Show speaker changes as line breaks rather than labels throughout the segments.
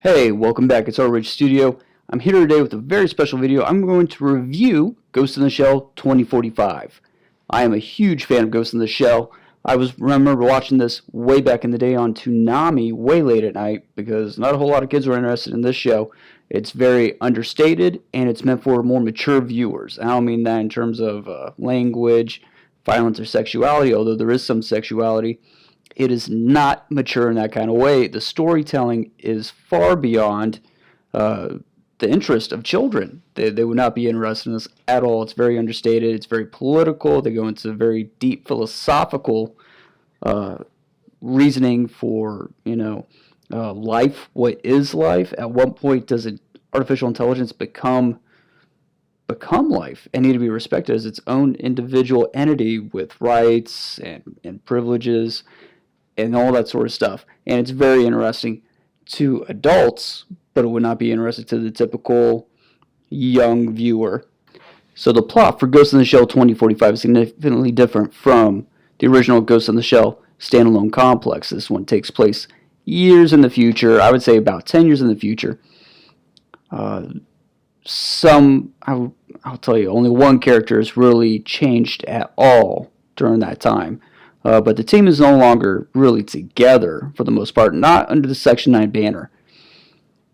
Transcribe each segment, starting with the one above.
Hey, welcome back. It's Ridge Studio. I'm here today with a very special video. I'm going to review Ghost in the Shell 2045. I am a huge fan of Ghost in the Shell. Remember watching this way back in the day on Toonami way late at night because not a whole lot of kids were interested in this show. It's very understated and it's meant for more mature viewers. I don't mean that in terms of language, violence, or sexuality, although there is some sexuality. It is not mature in that kind of way. The storytelling is far beyond the interest of children. They would not be interested in this at all. It's very understated. It's very political. They go into very deep philosophical reasoning for, life. What is life? At what point does artificial intelligence become life and need to be respected as its own individual entity with rights and privileges and all that sort of stuff. And it's very interesting to adults, but it would not be interesting to the typical young viewer. So the plot for Ghost in the Shell 2045 is significantly different from the original Ghost in the Shell standalone complex. This one takes place years in the future. I would say about 10 years in the future. I'll tell you, only one character has really changed at all during that time. But the team is no longer really together for the most part, not under the Section 9 banner.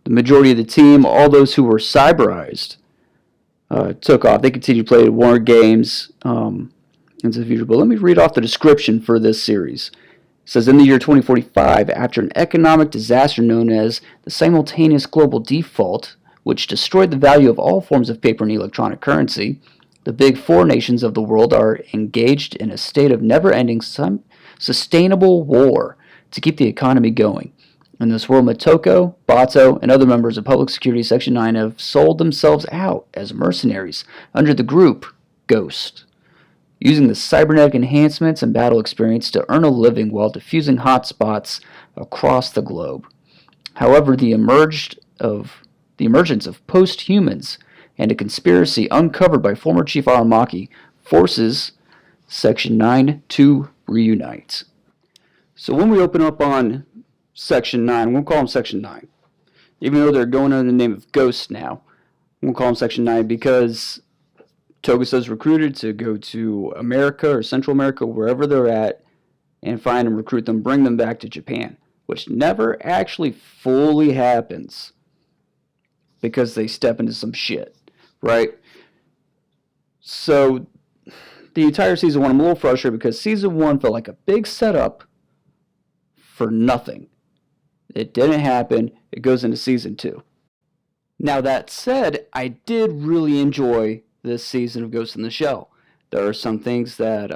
The majority of the team, all those who were cyberized, took off. They continued to play war games into the future. But let me read off the description for this series. It says, in the year 2045, after an economic disaster known as the simultaneous global default, which destroyed the value of all forms of paper and electronic currency, the big four nations of the world are engaged in a state of never-ending sustainable war to keep the economy going. In this world, Motoko, Bato, and other members of Public Security Section 9 have sold themselves out as mercenaries under the group Ghost, using the cybernetic enhancements and battle experience to earn a living while defusing hotspots across the globe. However, the emergence of post-humans and a conspiracy uncovered by former Chief Aramaki forces Section 9 to reunite. So when we open up on Section 9, we'll call them Section 9. Even though they're going under the name of Ghost now, we'll call them Section 9 because Togusa's recruited to go to America or Central America, wherever they're at, and find and recruit them, bring them back to Japan, which never actually fully happens because they step into some shit. Right? So, the entire Season 1, I'm a little frustrated because Season 1 felt like a big setup for nothing. It didn't happen. It goes into Season 2. Now, that said, I did really enjoy this season of Ghost in the Shell. There are some things that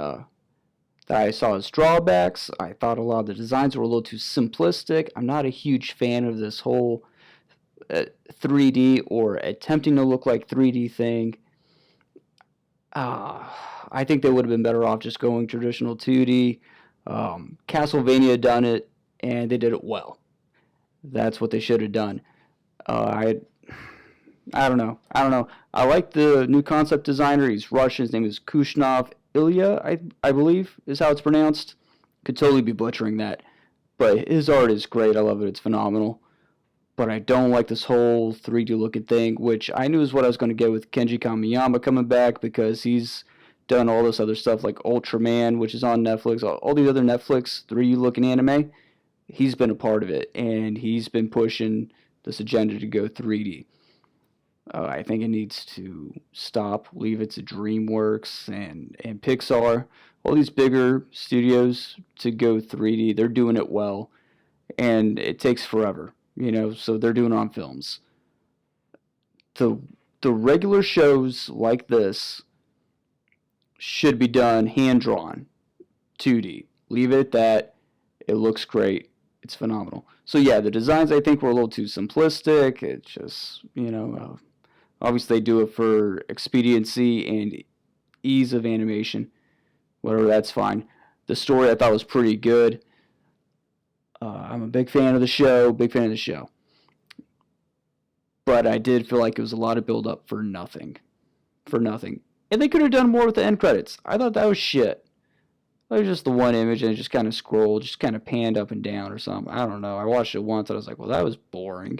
I saw as drawbacks. I thought a lot of the designs were a little too simplistic. I'm not a huge fan of this whole 3D or attempting to look like 3D thing. I think they would have been better off just going traditional 2D. Castlevania done it, and they did it well. That's what they should have done. I don't know. I like the new concept designer. He's Russian. His name is Kushnov Ilya, I believe, is how it's pronounced. Could totally be butchering that. But his art is great. I love it. It's phenomenal. But I don't like this whole 3D looking thing, which I knew is what I was going to get with Kenji Kamiyama coming back because he's done all this other stuff like Ultraman, which is on Netflix, all these other Netflix 3D looking anime. He's been a part of it, and he's been pushing this agenda to go 3D. I think it needs to stop, leave it to DreamWorks and Pixar, all these bigger studios to go 3D. They're doing it well, and it takes forever. So they're doing it on films. The regular shows like this should be done hand-drawn, 2D. Leave it at that. It looks great. It's phenomenal. So yeah, the designs I think were a little too simplistic. It's just, obviously they do it for expediency and ease of animation. Whatever, that's fine. The story I thought was pretty good. I'm a big fan of the show, But I did feel like it was a lot of build-up for nothing. And they could have done more with the end credits. I thought that was shit. It was just the one image and it just kind of scrolled, just kind of panned up and down or something. I don't know. I watched it once and I was like, well, that was boring.